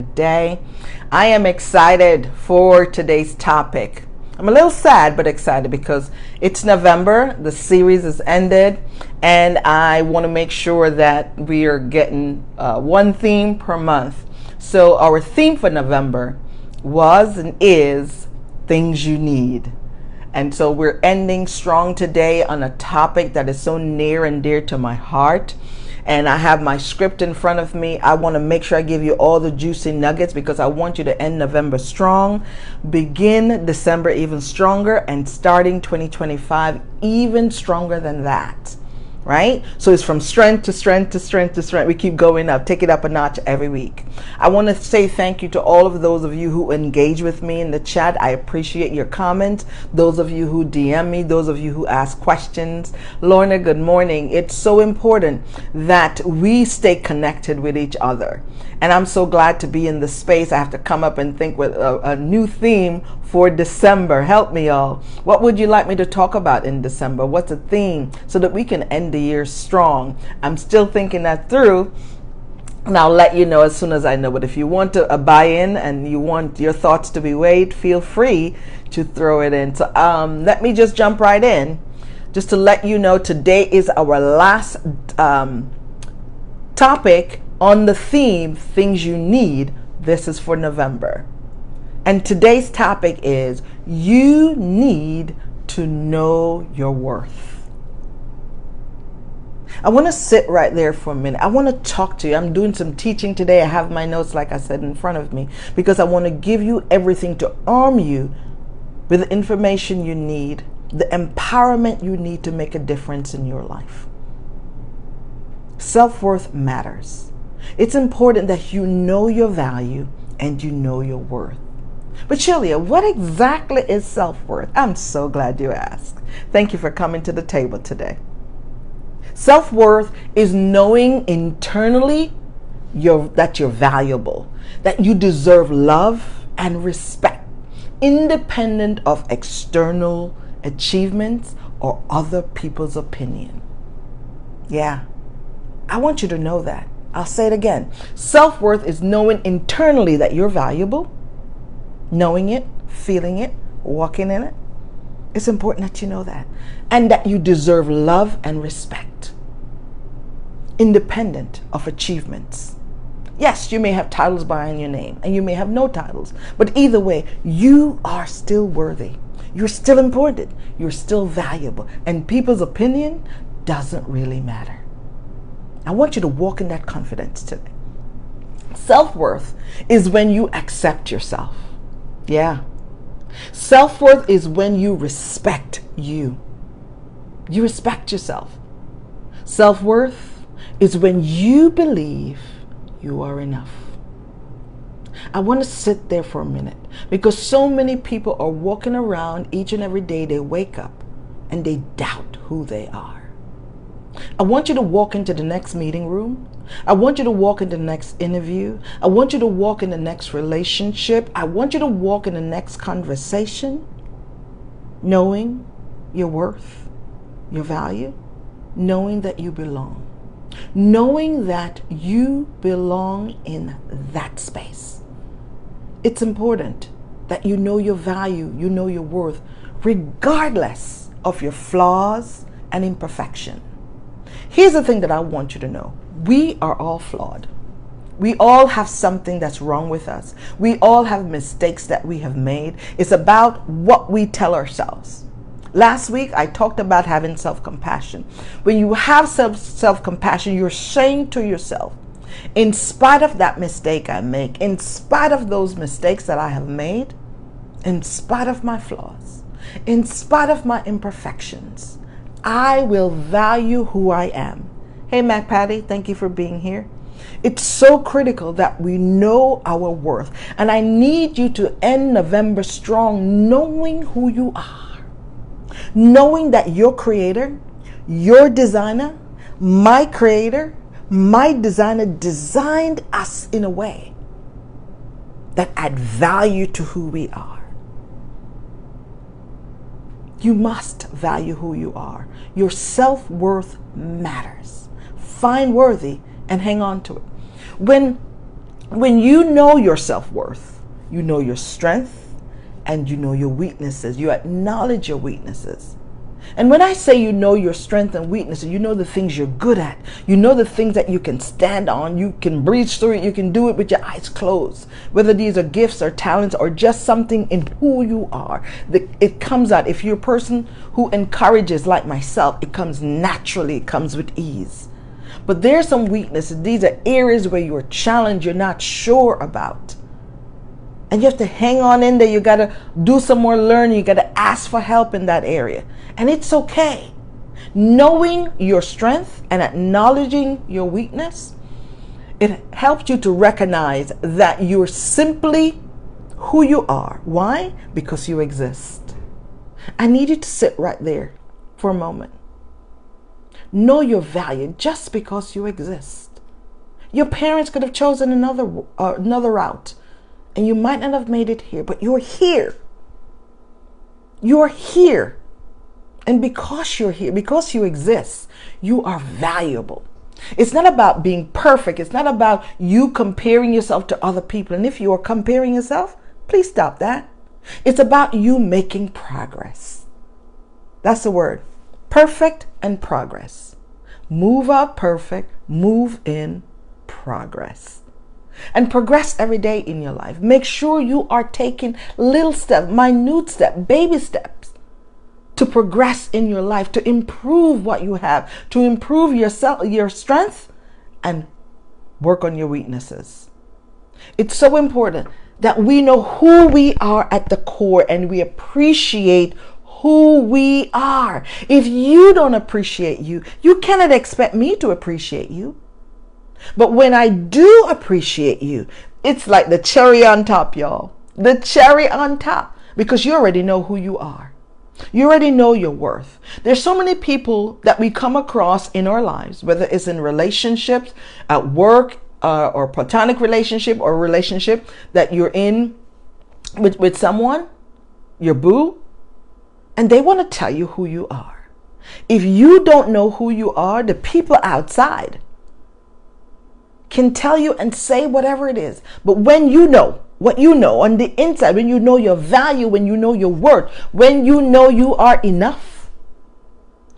Day. I am excited for today's topic. I'm a little sad but excited because it's November, the series is ended, and I want to make sure that we are getting one theme per month. So our theme for November was and is things you need. And so we're ending strong today on a topic that is so near and dear to my heart. And I have my script in front of me. I want to make sure I give you all the juicy nuggets because I want you to end November strong, begin December even stronger, and starting 2025 even stronger than that. Right? So it's from strength to strength to strength to strength. We keep going up, take it up a notch every week. I want to say thank you to all of those of you who engage with me in the chat. I appreciate your comments. Those of you who DM me, those of you who ask questions. Lorna, good morning. It's so important that we stay connected with each other. And I'm so glad to be in the space. I have to come up and think with a new theme for December. Help me all. What would you like me to talk about in December? What's a theme so that we can end the year strong? I'm still thinking that through, and I'll let you know as soon as I know. But if you want to buy in and you want your thoughts to be weighed, feel free to throw it in. So let me just jump right in. Just to let you know, today is our last topic on the theme, things you need. This is for November. And today's topic is, you need to know your worth. I want to sit right there for a minute. I want to talk to you. I'm doing some teaching today. I have my notes, like I said, in front of me because I want to give you everything to arm you with the information you need, the empowerment you need to make a difference in your life. Self-worth matters. It's important that you know your value and you know your worth. But Shelia, what exactly is self-worth? I'm so glad you asked. Thank you for coming to the table today. Self-worth is knowing internally that you're valuable, that you deserve love and respect, independent of external achievements or other people's opinion. Yeah, I want you to know that. I'll say it again. Self-worth is knowing internally that you're valuable, knowing it, feeling it, walking in it. It's important that you know that. And that you deserve love and respect, independent of achievements. Yes, you may have titles behind your name and you may have no titles, but either way, you are still worthy. You're still important. You're still valuable. And people's opinion doesn't really matter. I want you to walk in that confidence today. Self-worth is when you accept yourself. Yeah. Self-worth is when you respect you. You respect yourself. Self-worth is when you believe you are enough. I want to sit there for a minute because so many people are walking around each and every day. They wake up and they doubt who they are. I want you to walk into the next meeting room. I want you to walk into the next interview. I want you to walk in the next relationship. I want you to walk in the next conversation, knowing your worth, your value, knowing that you belong, knowing that you belong in that space. It's important that you know your value, you know your worth, regardless of your flaws and imperfection. Here's the thing that I want you to know. We are all flawed. We all have something that's wrong with us. We all have mistakes that we have made. It's about what we tell ourselves. Last week, I talked about having self-compassion. When you have self-compassion, you're saying to yourself, in spite of that mistake I make, in spite of those mistakes that I have made, in spite of my flaws, in spite of my imperfections, I will value who I am. Hey, Mac Patty, thank you for being here. It's so critical that we know our worth. And I need you to end November strong, knowing who you are. Knowing that your creator, your designer, my creator, my designer designed us in a way that add value to who we are. You must value who you are. Your self-worth matters. Find worthy and hang on to it. When When you know your self-worth, you know your strength, and you know your weaknesses. You acknowledge your weaknesses. And when I say you know your strength and weaknesses, you know the things you're good at. You know the things that you can stand on. You can breeze through it. You can do it with your eyes closed. Whether these are gifts or talents or just something in who you are, it comes out. If you're a person who encourages like myself, it comes naturally. It comes with ease. But there's some weaknesses. These are areas where you're challenged, you're not sure about. And you have to hang on in there. You got to do some more learning. You got to ask for help in that area. And it's okay. Knowing your strength and acknowledging your weakness, it helps you to recognize that you're simply who you are. Why? Because you exist. I need you to sit right there for a moment. Know your value just because you exist. Your parents could have chosen another route, and you might not have made it here, but you're here. You're here. And because you're here, because you exist, you are valuable. It's not about being perfect. It's not about you comparing yourself to other people. And if you are comparing yourself, please stop that. It's about you making progress. That's the word. Perfect and progress. Move out perfect, move in progress. And progress every day in your life. Make sure you are taking little steps, minute steps, baby steps to progress in your life, to improve what you have, to improve your strength, and work on your weaknesses. It's so important that we know who we are at the core and we appreciate who we are. If you don't appreciate you, you cannot expect me to appreciate you. But when I do appreciate you, it's like the cherry on top, y'all. The cherry on top. Because you already know who you are. You already know your worth. There's so many people that we come across in our lives, whether it's in relationships, at work, or platonic relationship, or relationship that you're in with someone, your boo, and they want to tell you who you are. If you don't know who you are, the people outside can tell you and say whatever it is. But when you know what you know on the inside, when you know your value, when you know your worth, when you know you are enough,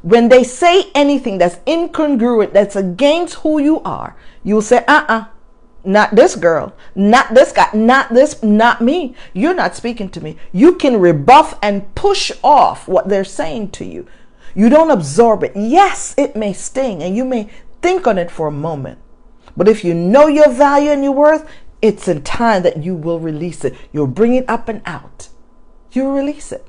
when they say anything that's incongruent, that's against who you are, you'll say, not this girl, not this guy, not this, not me. You're not speaking to me. You can rebuff and push off what they're saying to you. You don't absorb it. Yes, it may sting and you may think on it for a moment. But if you know your value and your worth, it's in time that you will release it. You'll bring it up and out. You'll release it.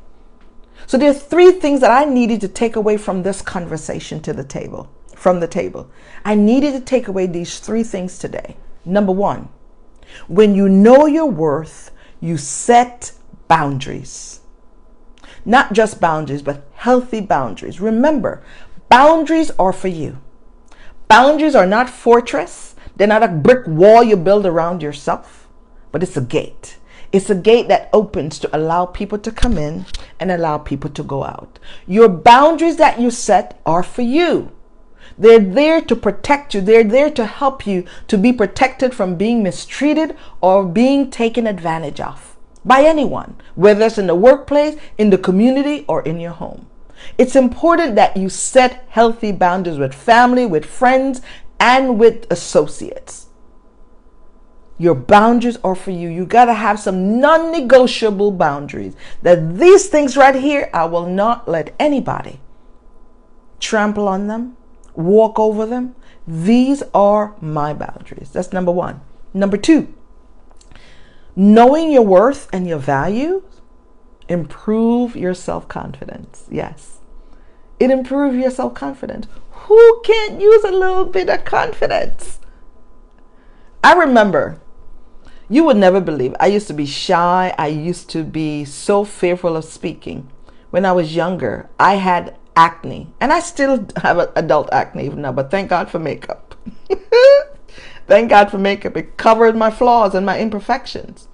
So there are 3 things that I needed to take away from this conversation to the table, from the table. I needed to take away these 3 things today. Number 1, when you know your worth, you set boundaries. Not just boundaries, but healthy boundaries. Remember, boundaries are for you. Boundaries are not fortress. They're not a brick wall you build around yourself, but it's a gate. It's a gate that opens to allow people to come in and allow people to go out. Your boundaries that you set are for you. They're there to protect you. They're there to help you to be protected from being mistreated or being taken advantage of by anyone, whether it's in the workplace, in the community, or in your home. It's important that you set healthy boundaries with family, with friends, and with associates. Your boundaries are for you. You got to have some non-negotiable boundaries. That these things right here, I will not let anybody trample on them, walk over them. These are my boundaries. That's number 1. Number 2, knowing your worth and your values improve your self-confidence. Yes, it improves your self-confidence. Who can't use a little bit of confidence? I remember, you would never believe, I used to be shy. I used to be so fearful of speaking. When I was younger, I had acne, and I still have adult acne even now, but thank God for makeup. Thank God for makeup. It covered my flaws and my imperfections.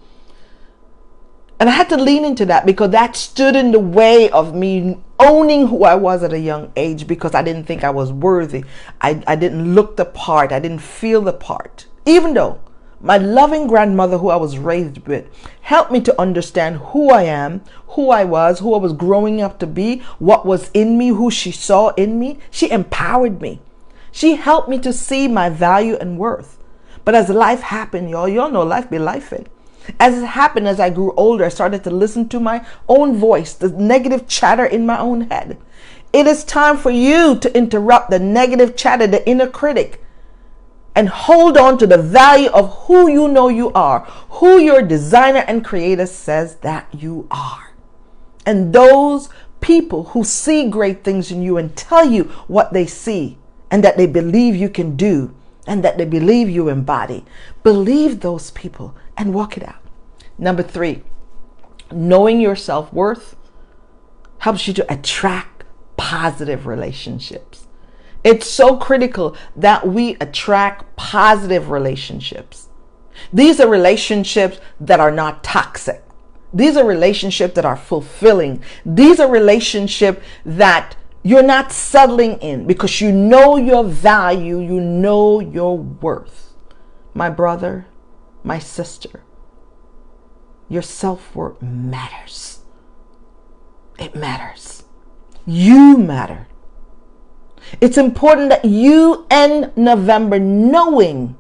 And I had to lean into that because that stood in the way of me owning who I was at a young age, because I didn't think I was worthy. I didn't look the part. I didn't feel the part. Even though my loving grandmother who I was raised with helped me to understand who I am, who I was growing up to be, what was in me, who she saw in me. She empowered me. She helped me to see my value and worth. But as life happened, y'all know life be lifing. As it happened, as I grew older, I started to listen to my own voice, the negative chatter in my own head. It is time for you to interrupt the negative chatter, the inner critic, and hold on to the value of who you know you are, who your designer and creator says that you are. And those people who see great things in you and tell you what they see and that they believe you can do and that they believe you embody, believe those people and walk it out. Number 3, knowing your self-worth helps you to attract positive relationships. It's so critical that we attract positive relationships. These are relationships that are not toxic. These are relationships that are fulfilling. These are relationships that you're not settling in because you know your value, you know your worth. My brother, my sister, your self-worth matters. It matters. You matter. It's important that you end November knowing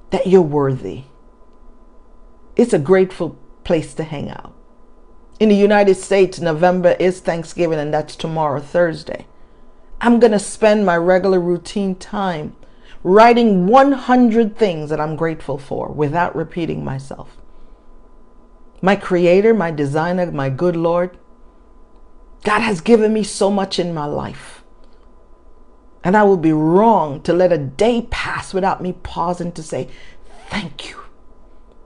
that you're worthy. It's a grateful place to hang out. In the United States, November is Thanksgiving, and that's tomorrow, Thursday. I'm going to spend my regular routine time writing 100 things that I'm grateful for without repeating myself. My creator, my designer, my good Lord, God has given me so much in my life. And I would be wrong to let a day pass without me pausing to say, thank you.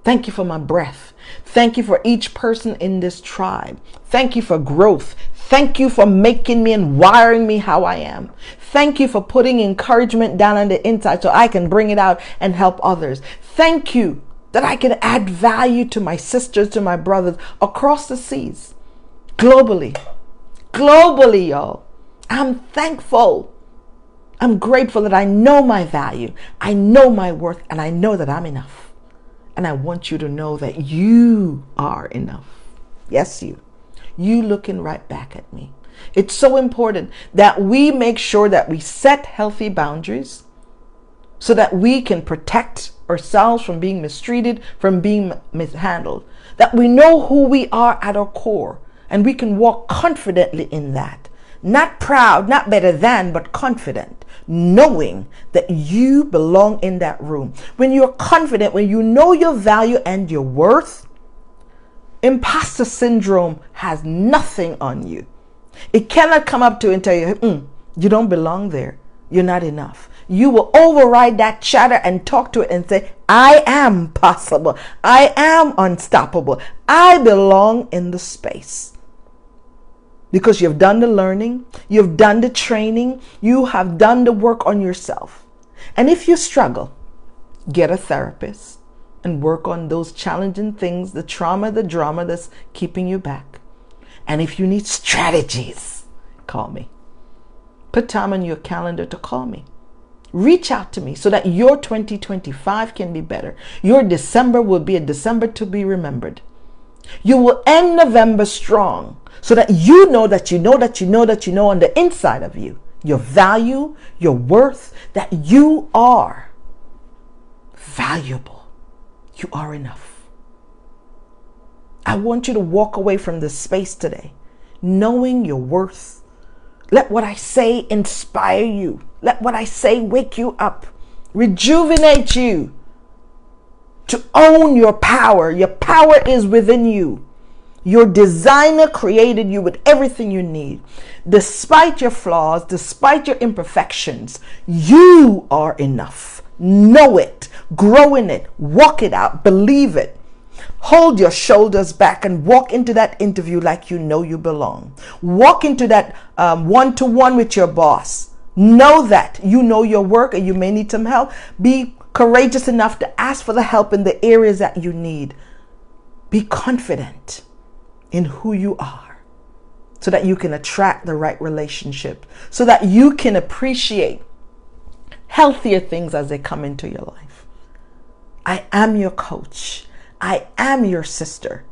Thank you for my breath. Thank you for each person in this tribe. Thank you for growth. Thank you for making me and wiring me how I am. Thank you for putting encouragement down on the inside so I can bring it out and help others. Thank you that I can add value to my sisters, to my brothers across the seas, globally. Globally, y'all. I'm thankful. I'm grateful that I know my value. I know my worth, and I know that I'm enough. And I want you to know that you are enough. Yes, you. You looking right back at me. It's so important that we make sure that we set healthy boundaries so that we can protect ourselves from being mistreated, from being mishandled. That we know who we are at our core and we can walk confidently in that. Not proud, not better than, but confident, knowing that you belong in that room. When you're confident, when you know your value and your worth, imposter syndrome has nothing on you. It cannot come up to you and tell you, you don't belong there. You're not enough. You will override that chatter and talk to it and say, I am possible. I am unstoppable. I belong in the space. Because you've done the learning, you've done the training, you have done the work on yourself. And if you struggle, get a therapist and work on those challenging things, the trauma, the drama that's keeping you back. And if you need strategies, call me. Put time on your calendar to call me. Reach out to me so that your 2025 can be better. Your December will be a December to be remembered. You will end November strong so that you know that you know that you know that you know on the inside of you, your value, your worth, that you are valuable. You are enough. I want you to walk away from this space today, knowing your worth. Let what I say inspire you. Let what I say wake you up, rejuvenate you to own your power. Your power is within you. Your designer created you with everything you need. Despite your flaws, despite your imperfections, you are enough. Know it, grow in it, walk it out, believe it. Hold your shoulders back and walk into that interview like you know you belong. Walk into that one-to-one with your boss. Know that you know your work and you may need some help. Be courageous enough to ask for the help in the areas that you need. Be confident in who you are so that you can attract the right relationship, so that you can appreciate healthier things as they come into your life. I am your coach. I am your sister.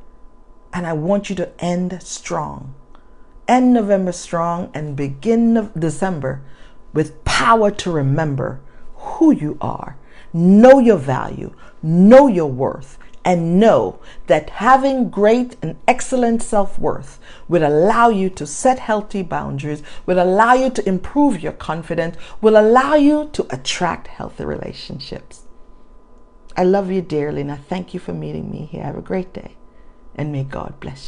And I want you to end strong. End November strong and begin December with power to remember who you are. Know your value. Know your worth. And know that having great and excellent self-worth will allow you to set healthy boundaries, will allow you to improve your confidence, will allow you to attract healthy relationships. I love you dearly, and I thank you for meeting me here. Have a great day, and may God bless you.